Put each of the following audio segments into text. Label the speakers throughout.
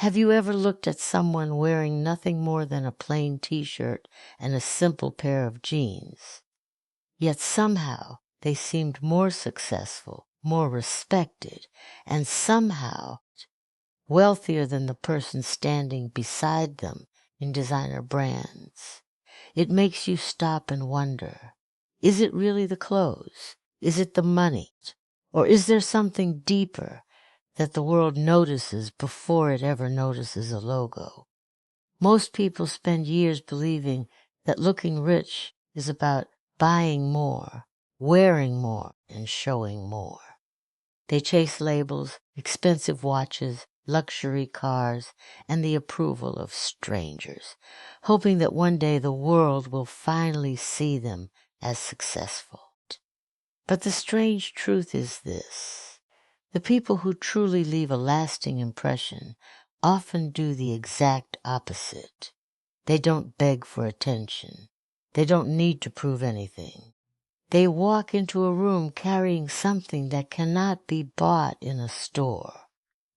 Speaker 1: Have you ever looked at someone wearing nothing more than a plain t-shirt and a simple pair of jeans? Yet somehow they seemed more successful, more respected, and somehow wealthier than the person standing beside them in designer brands. It makes you stop and wonder, is it really the clothes? Is it the money? Or is there something deeper that the world notices before it ever notices a logo? Most people spend years believing that looking rich is about buying more, wearing more, and showing more. They chase labels, expensive watches, luxury cars, and the approval of strangers, hoping that one day the world will finally see them as successful. But the strange truth is this: the people who truly leave a lasting impression often do the exact opposite. They don't beg for attention. They don't need to prove anything. They walk into a room carrying something that cannot be bought in a store.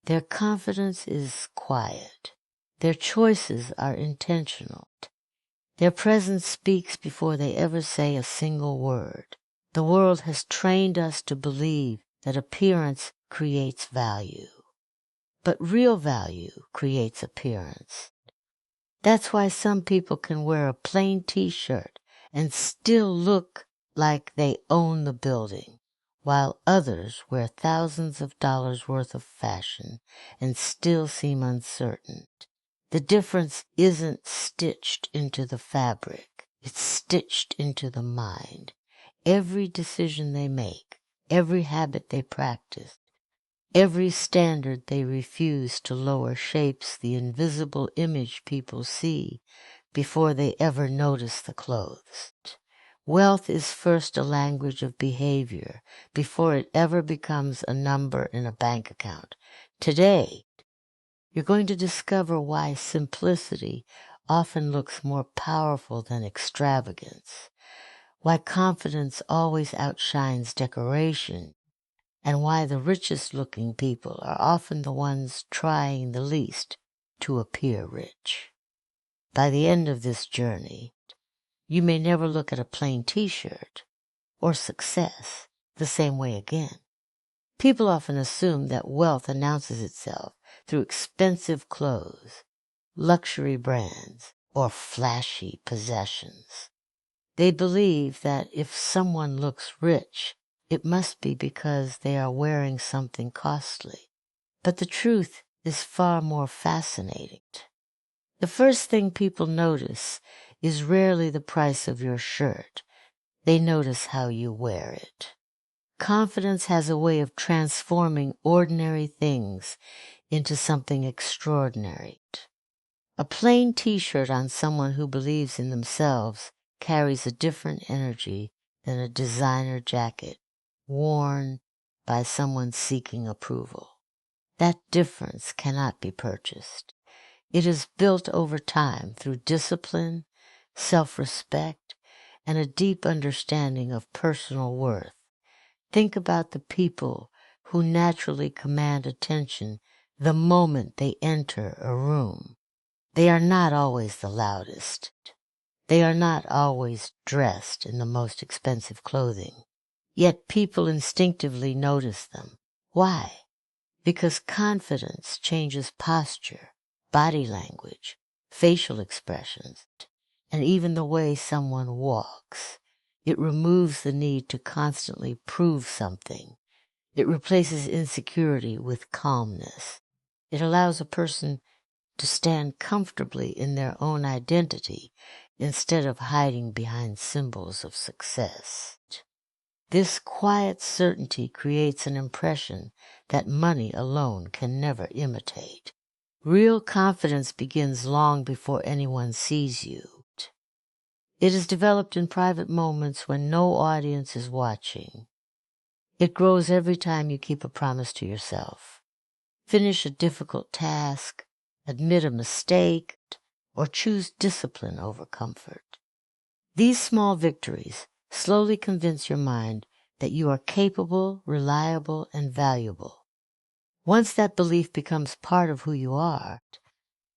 Speaker 1: Their confidence is quiet. Their choices are intentional. Their presence speaks before they ever say a single word. The world has trained us to believe that appearance creates value. But real value creates appearance. That's why some people can wear a plain t-shirt and still look like they own the building, while others wear thousands of dollars worth of fashion and still seem uncertain. The difference isn't stitched into the fabric. It's stitched into the mind. Every decision they make, every habit they practice, every standard they refuse to lower shapes the invisible image people see before they ever notice the clothes. Wealth is first a language of behavior before it ever becomes a number in a bank account. Today, you're going to discover why simplicity often looks more powerful than extravagance, why confidence always outshines decoration, and why the richest looking people are often the ones trying the least to appear rich. By the end of this journey, you may never look at a plain t-shirt or success the same way again. People often assume that wealth announces itself through expensive clothes, luxury brands, or flashy possessions. They believe that if someone looks rich, it must be because they are wearing something costly. But the truth is far more fascinating. The first thing people notice is rarely the price of your shirt. They notice how you wear it. Confidence has a way of transforming ordinary things into something extraordinary. A plain t-shirt on someone who believes in themselves carries a different energy than a designer jacket worn by someone seeking approval. That difference cannot be purchased. It is built over time through discipline, self-respect, and a deep understanding of personal worth. Think about the people who naturally command attention the moment they enter a room. They are not always the loudest. They are not always dressed in the most expensive clothing. Yet people instinctively notice them. Why? Because confidence changes posture, body language, facial expressions, and even the way someone walks. It removes the need to constantly prove something. It replaces insecurity with calmness. It allows a person to stand comfortably in their own identity instead of hiding behind symbols of success. This quiet certainty creates an impression that money alone can never imitate. Real confidence begins long before anyone sees you. It is developed in private moments when no audience is watching. It grows every time you keep a promise to yourself, finish a difficult task, admit a mistake, or choose discipline over comfort. These small victories slowly convince your mind that you are capable, reliable, and valuable. Once that belief becomes part of who you are,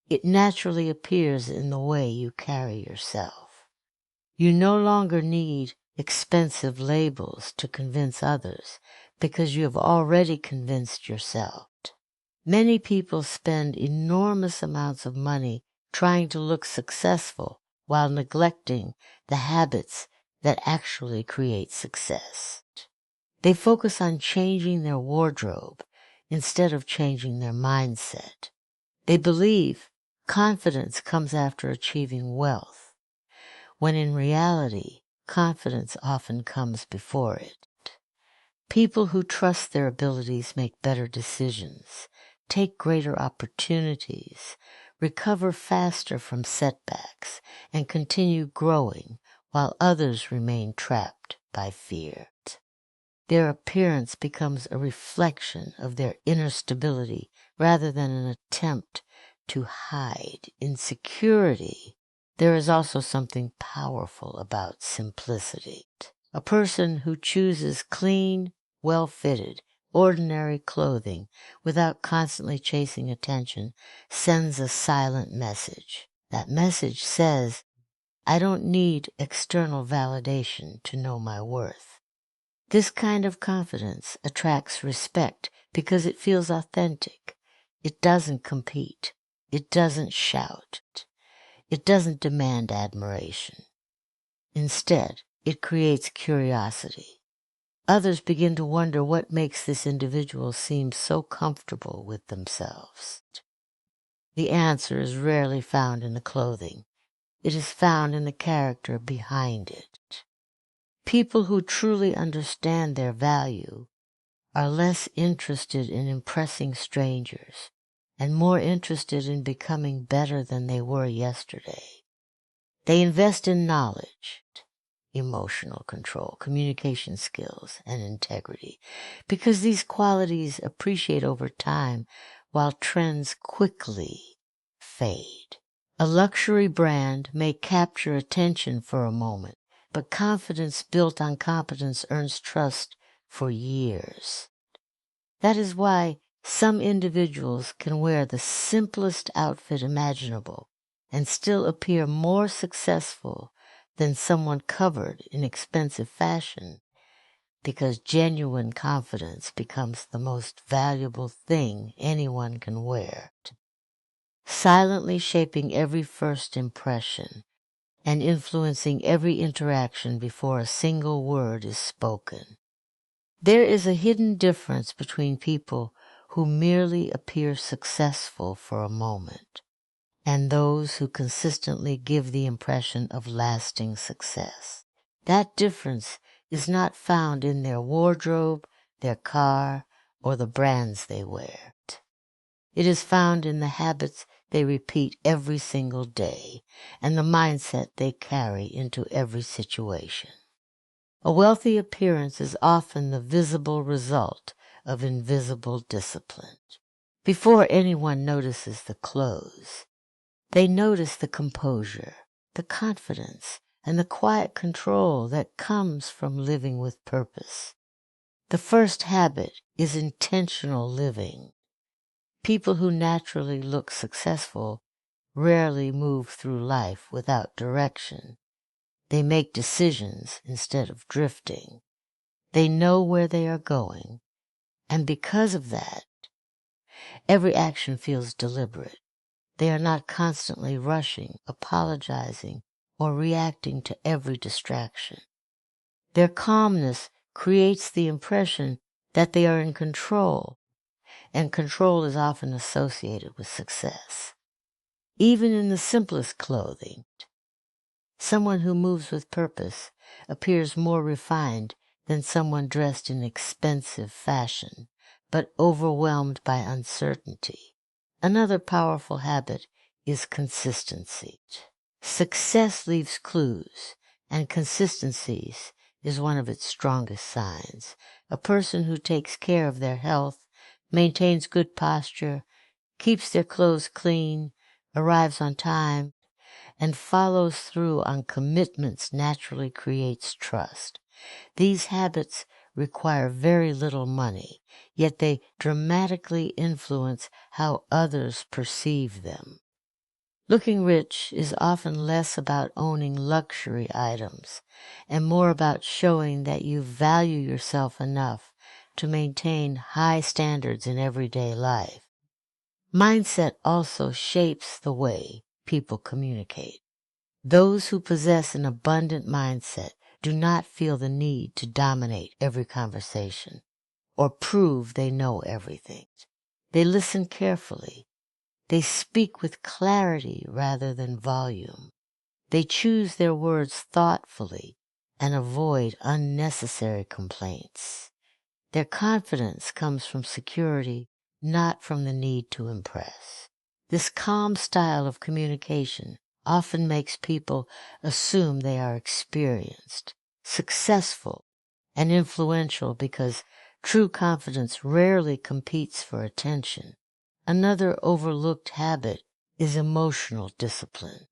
Speaker 1: it naturally appears in the way you carry yourself. You no longer need expensive labels to convince others because you have already convinced yourself. Many people spend enormous amounts of money trying to look successful while neglecting the habits that actually create success. They focus on changing their wardrobe instead of changing their mindset. They believe confidence comes after achieving wealth, when in reality, confidence often comes before it. People who trust their abilities make better decisions, take greater opportunities, recover faster from setbacks, and continue growing while others remain trapped by fear. Their appearance becomes a reflection of their inner stability rather than an attempt to hide insecurity. There is also something powerful about simplicity. A person who chooses clean, well-fitted, ordinary clothing without constantly chasing attention sends a silent message. That message says, I don't need external validation to know my worth. This kind of confidence attracts respect because it feels authentic. It doesn't compete. It doesn't shout. It doesn't demand admiration. Instead, it creates curiosity. Others begin to wonder what makes this individual seem so comfortable with themselves. The answer is rarely found in the clothing. It is found in the character behind it. People who truly understand their value are less interested in impressing strangers and more interested in becoming better than they were yesterday. They invest in knowledge, emotional control, communication skills, and integrity, because these qualities appreciate over time while trends quickly fade. A luxury brand may capture attention for a moment, but confidence built on competence earns trust for years. That is why some individuals can wear the simplest outfit imaginable and still appear more successful than someone covered in expensive fashion, because genuine confidence becomes the most valuable thing anyone can wear, silently shaping every first impression and influencing every interaction before a single word is spoken. There is a hidden difference between people who merely appear successful for a moment and those who consistently give the impression of lasting success. That difference is not found in their wardrobe, their car, or the brands they wear. It is found in the habits they repeat every single day and the mindset they carry into every situation. A wealthy appearance is often the visible result of invisible discipline. Before anyone notices the clothes, they notice the composure, the confidence, and the quiet control that comes from living with purpose. The first habit is intentional living. People who naturally look successful rarely move through life without direction. They make decisions instead of drifting. They know where they are going, and because of that, every action feels deliberate. They are not constantly rushing, apologizing, or reacting to every distraction. Their calmness creates the impression that they are in control, and control is often associated with success. Even in the simplest clothing, someone who moves with purpose appears more refined than someone dressed in expensive fashion, but overwhelmed by uncertainty. Another powerful habit is consistency. Success leaves clues, and consistency is one of its strongest signs. A person who takes care of their health, maintains good posture, keeps their clothes clean, arrives on time, and follows through on commitments naturally creates trust. These habits require very little money, yet they dramatically influence how others perceive them. Looking rich is often less about owning luxury items and more about showing that you value yourself enough to maintain high standards in everyday life. Mindset also shapes the way people communicate. Those who possess an abundant mindset do not feel the need to dominate every conversation or prove they know everything. They listen carefully. They speak with clarity rather than volume. They choose their words thoughtfully and avoid unnecessary complaints. Their confidence comes from security, not from the need to impress. This calm style of communication often makes people assume they are experienced, successful, and influential because true confidence rarely competes for attention. Another overlooked habit is emotional discipline.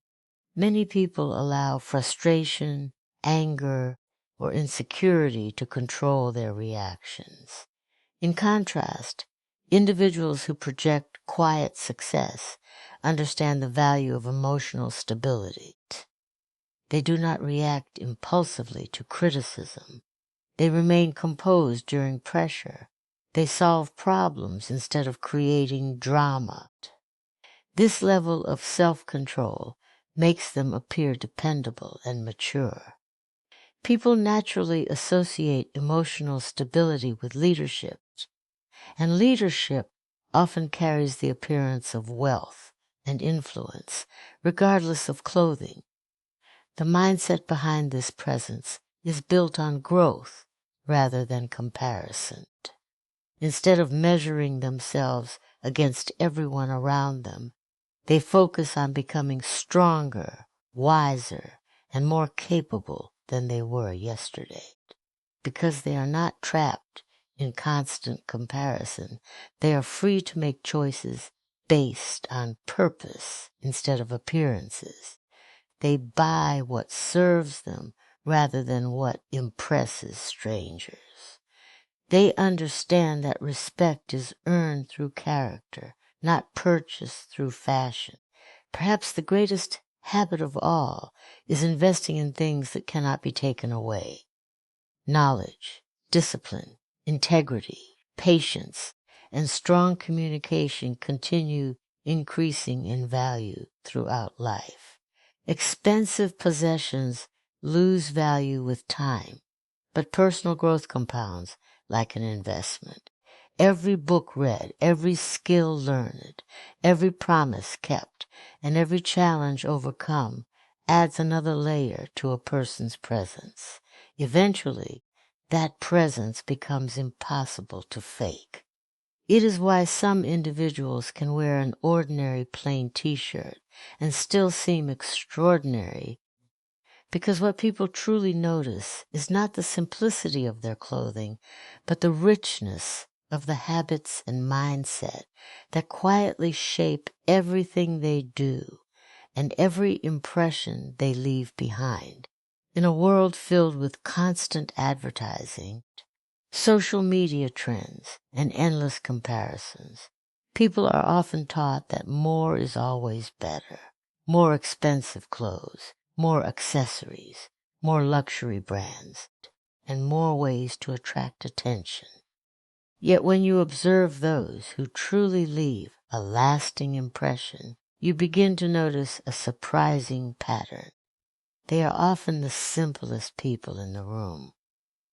Speaker 1: Many people allow frustration, anger, or insecurity to control their reactions. In contrast, individuals who project quiet success understand the value of emotional stability. They do not react impulsively to criticism. They remain composed during pressure. They solve problems instead of creating drama. This level of self-control makes them appear dependable and mature. People naturally associate emotional stability with leadership, and leadership often carries the appearance of wealth and influence, regardless of clothing. The mindset behind this presence is built on growth rather than comparison. Instead of measuring themselves against everyone around them, they focus on becoming stronger, wiser, and more capable than they were yesterday. Because they are not trapped in constant comparison, they are free to make choices based on purpose instead of appearances. They buy what serves them rather than what impresses strangers. They understand that respect is earned through character, not purchased through fashion. Perhaps the greatest habit of all is investing in things that cannot be taken away. Knowledge, discipline, integrity, patience, and strong communication continue increasing in value throughout life. Expensive possessions lose value with time, but personal growth compounds like an investment. Every book read, every skill learned, every promise kept, and every challenge overcome adds another layer to a person's presence. Eventually, that presence becomes impossible to fake. It is why some individuals can wear an ordinary plain t-shirt and still seem extraordinary, because what people truly notice is not the simplicity of their clothing, but the richness of the habits and mindset that quietly shape everything they do and every impression they leave behind. In a world filled with constant advertising, social media trends, and endless comparisons, people are often taught that more is always better. More expensive clothes, more accessories, more luxury brands, and more ways to attract attention. Yet when you observe those who truly leave a lasting impression, you begin to notice a surprising pattern. They are often the simplest people in the room.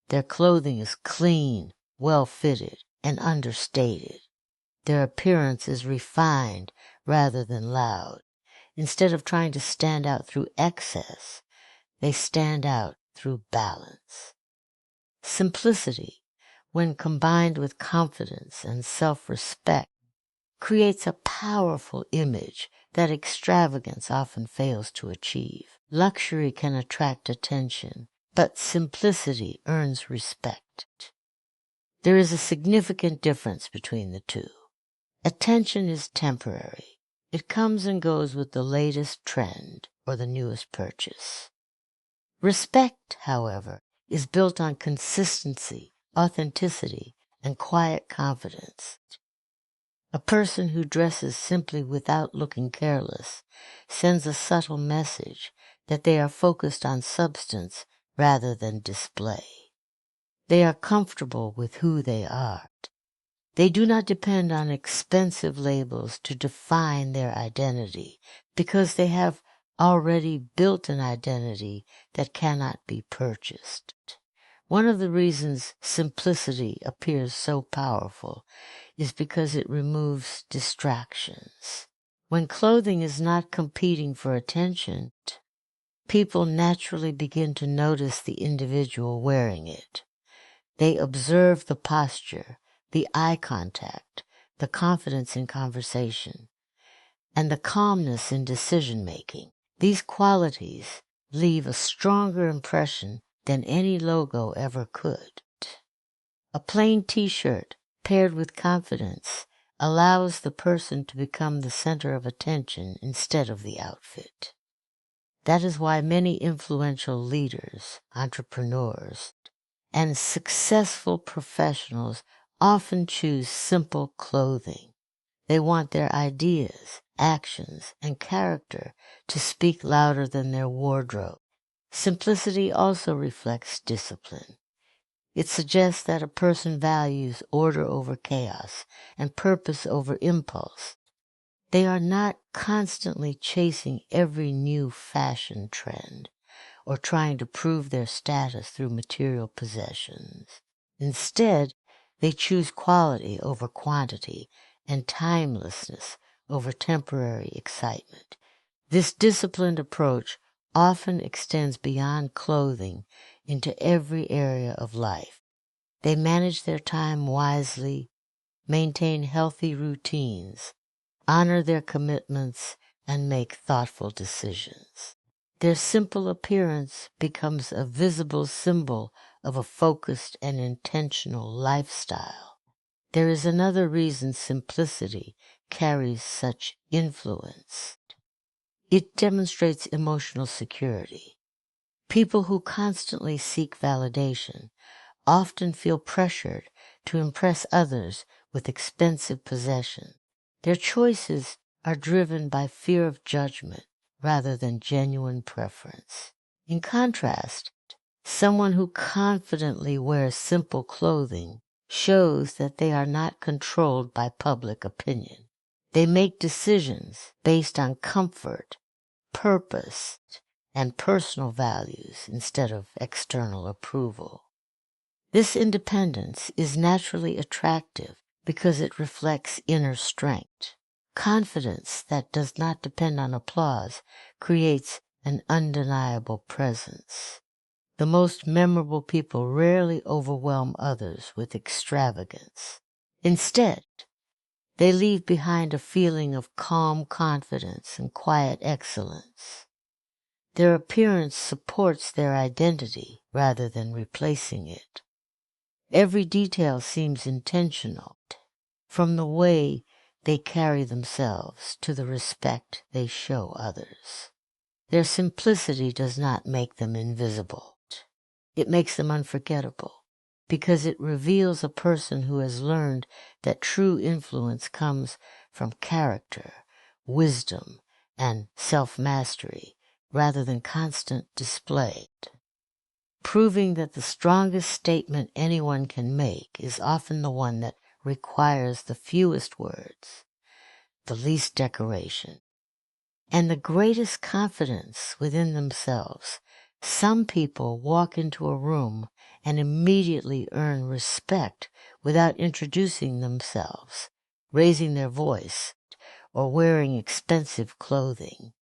Speaker 1: Their clothing is clean, well-fitted, and understated. Their appearance is refined rather than loud. Instead of trying to stand out through excess, they stand out through balance. Simplicity, when combined with confidence and self-respect, creates a powerful image that extravagance often fails to achieve. Luxury can attract attention, but simplicity earns respect. There is a significant difference between the two. Attention is temporary. It comes and goes with the latest trend or the newest purchase. Respect, however, is built on consistency authenticity, and quiet confidence. A person who dresses simply without looking careless sends a subtle message that they are focused on substance rather than display. They are comfortable with who they are. They do not depend on expensive labels to define their identity because they have already built an identity that cannot be purchased. One of the reasons simplicity appears so powerful is because it removes distractions. When clothing is not competing for attention, people naturally begin to notice the individual wearing it. They observe the posture, the eye contact, the confidence in conversation, and the calmness in decision-making. These qualities leave a stronger impression than any logo ever could. A plain t-shirt paired with confidence allows the person to become the center of attention instead of the outfit. That is why many influential leaders, entrepreneurs, and successful professionals often choose simple clothing. They want their ideas, actions, and character to speak louder than their wardrobe. Simplicity also reflects discipline. It suggests that a person values order over chaos and purpose over impulse. They are not constantly chasing every new fashion trend or trying to prove their status through material possessions. Instead, they choose quality over quantity and timelessness over temporary excitement. This disciplined approach often extends beyond clothing into every area of life. They manage their time wisely, maintain healthy routines, honor their commitments, and make thoughtful decisions. Their simple appearance becomes a visible symbol of a focused and intentional lifestyle. There is another reason simplicity carries such influence. It demonstrates emotional security. People who constantly seek validation often feel pressured to impress others with expensive possessions. Their choices are driven by fear of judgment rather than genuine preference. In contrast, someone who confidently wears simple clothing shows that they are not controlled by public opinion. They make decisions based on comfort, purpose, and personal values instead of external approval. This independence is naturally attractive because it reflects inner strength. Confidence that does not depend on applause creates an undeniable presence. The most memorable people rarely overwhelm others with extravagance. Instead, they leave behind a feeling of calm confidence and quiet excellence. Their appearance supports their identity rather than replacing it. Every detail seems intentional, from the way they carry themselves to the respect they show others. Their simplicity does not make them invisible. It makes them unforgettable because it reveals a person who has learned that true influence comes from character, wisdom, and self-mastery rather than constant display. Proving that the strongest statement anyone can make is often the one that requires the fewest words, the least decoration, and the greatest confidence within themselves. Some people walk into a room and immediately earn respect without introducing themselves, raising their voice, or wearing expensive clothing.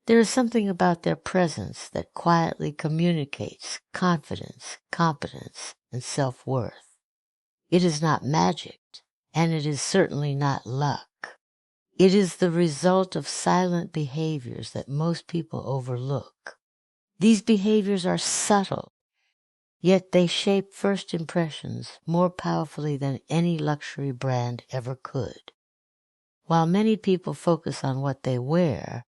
Speaker 1: There is something about their presence that quietly communicates confidence, competence, and self-worth. It is not magic, and it is certainly not luck. It is the result of silent behaviors that most people overlook. These behaviors are subtle, yet they shape first impressions more powerfully than any luxury brand ever could. While many people focus on what they wear,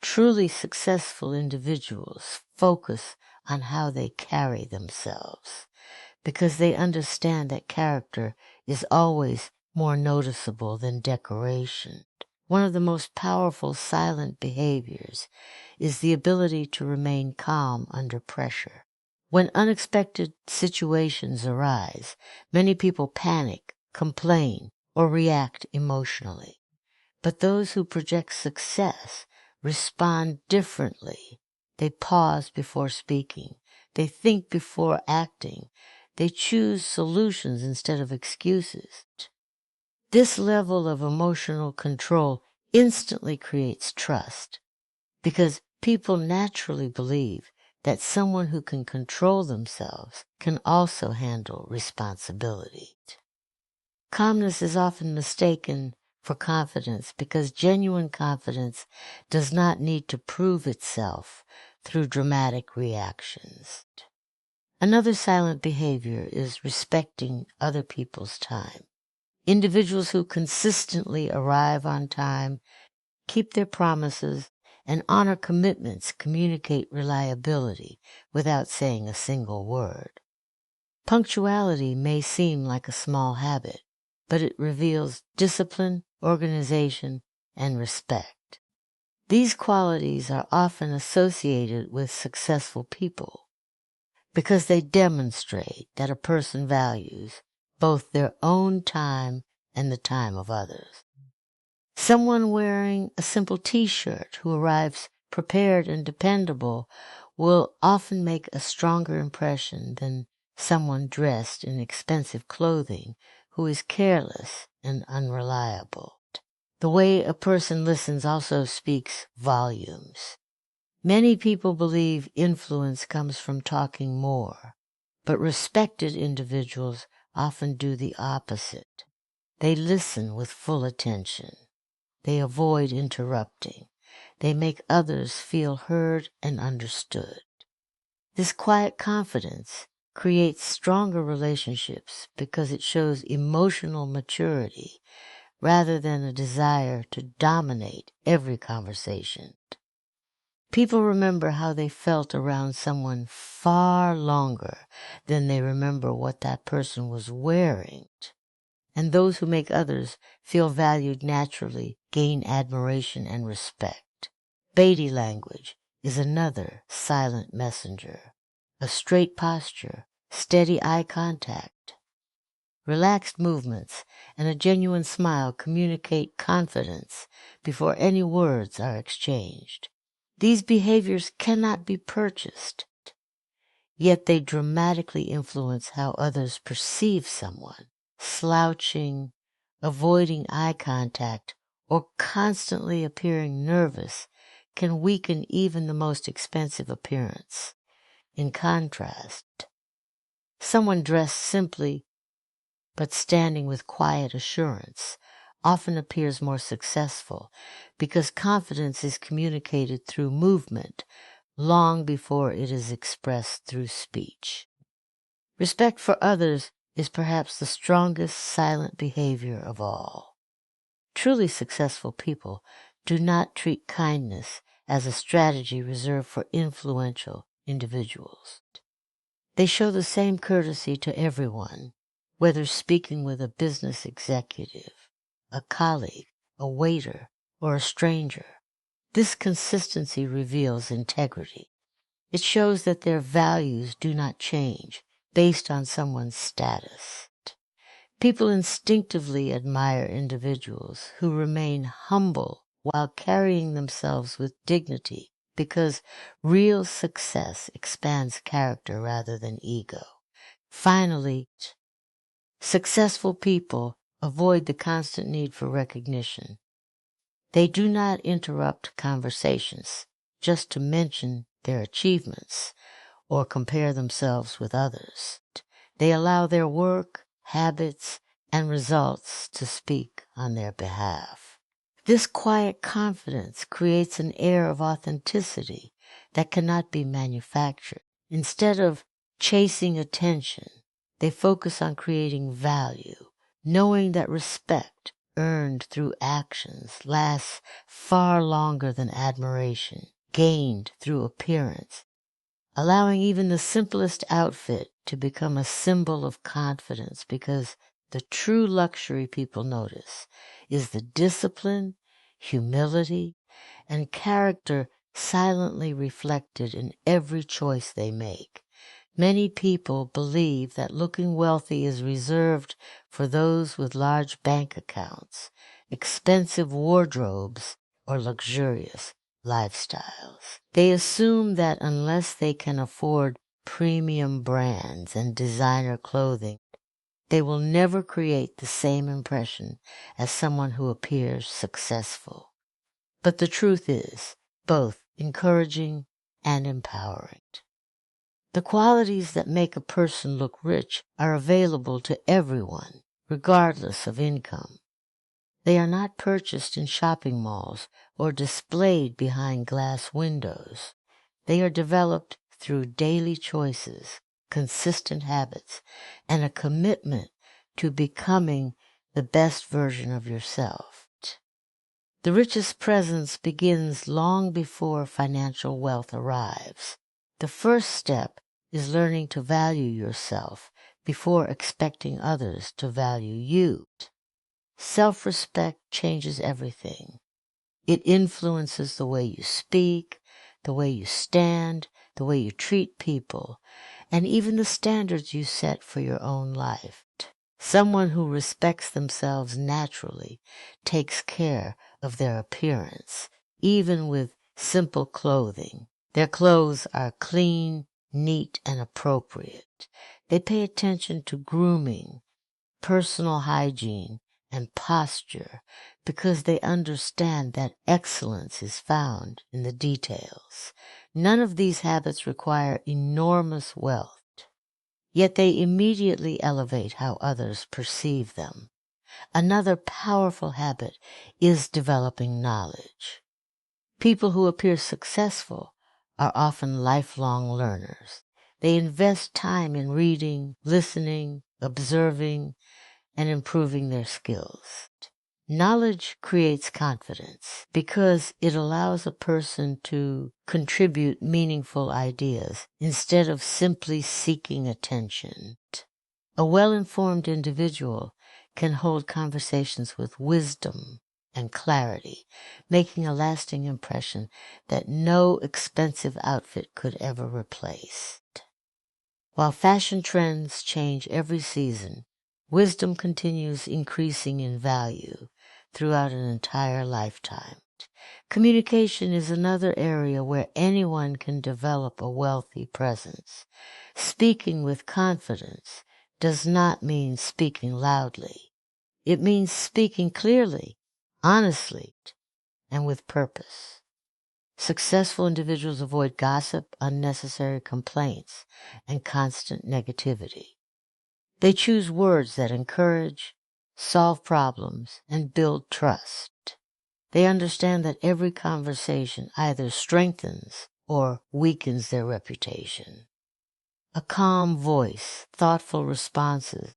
Speaker 1: truly successful individuals focus on how they carry themselves. because they understand that character is always more noticeable than decoration. One of the most powerful silent behaviors is the ability to remain calm under pressure. When unexpected situations arise, many people panic, complain, or react emotionally. But those who project success respond differently. They pause before speaking. They think before acting. They choose solutions instead of excuses. This level of emotional control instantly creates trust because people naturally believe that someone who can control themselves can also handle responsibility. Calmness is often mistaken for confidence because genuine confidence does not need to prove itself through dramatic reactions. Another silent behavior is respecting other people's time. Individuals who consistently arrive on time, keep their promises, and honor commitments communicate reliability without saying a single word. Punctuality may seem like a small habit, but it reveals discipline, organization, and respect. These qualities are often associated with successful people because they demonstrate that a person values both their own time and the time of others. Someone wearing a simple t-shirt who arrives prepared and dependable will often make a stronger impression than someone dressed in expensive clothing who is careless and unreliable. The way a person listens also speaks volumes. Many people believe influence comes from talking more, but respected individuals often do the opposite. They listen with full attention. They avoid interrupting. They make others feel heard and understood. This quiet confidence creates stronger relationships because it shows emotional maturity rather than a desire to dominate every conversation. People remember how they felt around someone far longer than they remember what that person was wearing. And those who make others feel valued naturally gain admiration and respect. Body language is another silent messenger. A straight posture, steady eye contact, relaxed movements, and a genuine smile communicate confidence before any words are exchanged. These behaviors cannot be purchased, yet they dramatically influence how others perceive someone. Slouching, avoiding eye contact, or constantly appearing nervous can weaken even the most expensive appearance. In contrast, someone dressed simply but standing with quiet assurance often appears more successful because confidence is communicated through movement long before it is expressed through speech. Respect for others is perhaps the strongest silent behavior of all. Truly successful people do not treat kindness as a strategy reserved for influential individuals. They show the same courtesy to everyone, whether speaking with a business executive, a colleague, a waiter, or a stranger. This consistency reveals integrity. It shows that their values do not change based on someone's status. People instinctively admire individuals who remain humble while carrying themselves with dignity because real success expands character rather than ego. Finally, successful people avoid the constant need for recognition. They do not interrupt conversations just to mention their achievements or compare themselves with others. They allow their work, habits, and results to speak on their behalf. This quiet confidence creates an air of authenticity that cannot be manufactured. Instead of chasing attention, they focus on creating value, knowing that respect earned through actions lasts far longer than admiration gained through appearance, allowing even the simplest outfit to become a symbol of confidence, because the true luxury people notice is the discipline, humility, and character silently reflected in every choice they make. Many people believe that looking wealthy is reserved for those with large bank accounts, expensive wardrobes, or luxurious lifestyles. They assume that unless they can afford premium brands and designer clothing, they will never create the same impression as someone who appears successful. But the truth is both encouraging and empowering. The qualities that make a person look rich are available to everyone, regardless of income. They are not purchased in shopping malls or displayed behind glass windows. They are developed through daily choices, consistent habits, and a commitment to becoming the best version of yourself. The richest presence begins long before financial wealth arrives. The first step is learning to value yourself before expecting others to value you. Self-respect changes everything. It influences the way you speak, the way you stand, the way you treat people, and even the standards you set for your own life. Someone who respects themselves naturally takes care of their appearance, even with simple clothing. Their clothes are clean, neat, and appropriate. They pay attention to grooming, personal hygiene, and posture because they understand that excellence is found in the details. None of these habits require enormous wealth, yet they immediately elevate how others perceive them. Another powerful habit is developing knowledge. People who appear successful are often lifelong learners. They invest time in reading, listening, observing, and improving their skills. Knowledge creates confidence because it allows a person to contribute meaningful ideas instead of simply seeking attention. A well-informed individual can hold conversations with wisdom and clarity, making a lasting impression that no expensive outfit could ever replace. While fashion trends change every season, wisdom continues increasing in value throughout an entire lifetime. Communication is another area where anyone can develop a wealthy presence. Speaking with confidence does not mean speaking loudly. It means speaking clearly, honestly, and with purpose. Successful individuals avoid gossip, unnecessary complaints, and constant negativity. They choose words that encourage, solve problems, and build trust. They understand that every conversation either strengthens or weakens their reputation. A calm voice, thoughtful responses,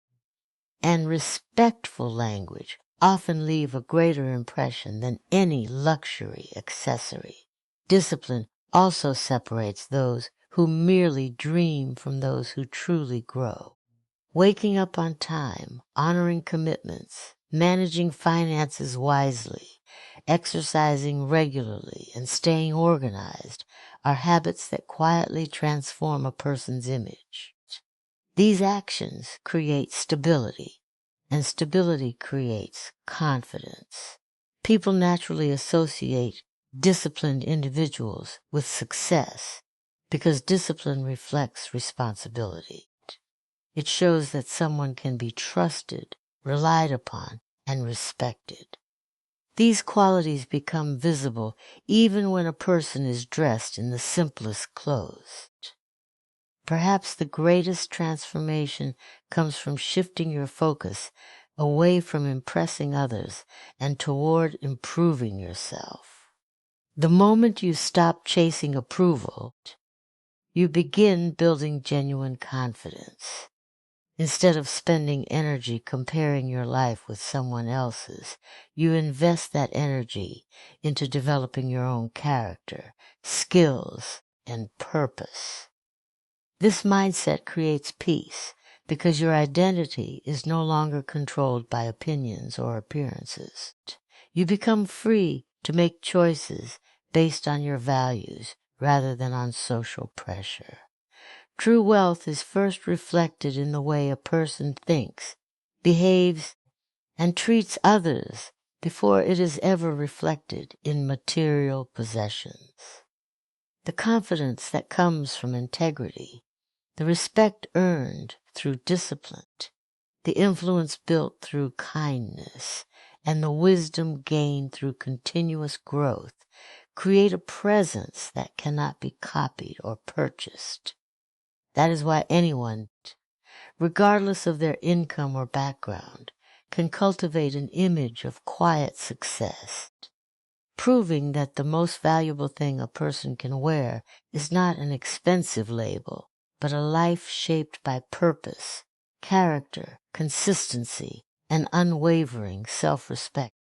Speaker 1: and respectful language often leave a greater impression than any luxury accessory. Discipline also separates those who merely dream from those who truly grow. Waking up on time, honoring commitments, managing finances wisely, exercising regularly, and staying organized are habits that quietly transform a person's image. These actions create stability, and stability creates confidence. People naturally associate disciplined individuals with success because discipline reflects responsibility. It shows that someone can be trusted, relied upon, and respected. These qualities become visible even when a person is dressed in the simplest clothes. Perhaps the greatest transformation comes from shifting your focus away from impressing others and toward improving yourself. The moment you stop chasing approval, you begin building genuine confidence. Instead of spending energy comparing your life with someone else's, you invest that energy into developing your own character, skills, and purpose. This mindset creates peace because your identity is no longer controlled by opinions or appearances. You become free to make choices based on your values rather than on social pressure. True wealth is first reflected in the way a person thinks, behaves, and treats others before it is ever reflected in material possessions. The confidence that comes from integrity, the respect earned through discipline, the influence built through kindness, and the wisdom gained through continuous growth create a presence that cannot be copied or purchased. That is why anyone, regardless of their income or background, can cultivate an image of quiet success, proving that the most valuable thing a person can wear is not an expensive label, but a life shaped by purpose, character, consistency, and unwavering self-respect.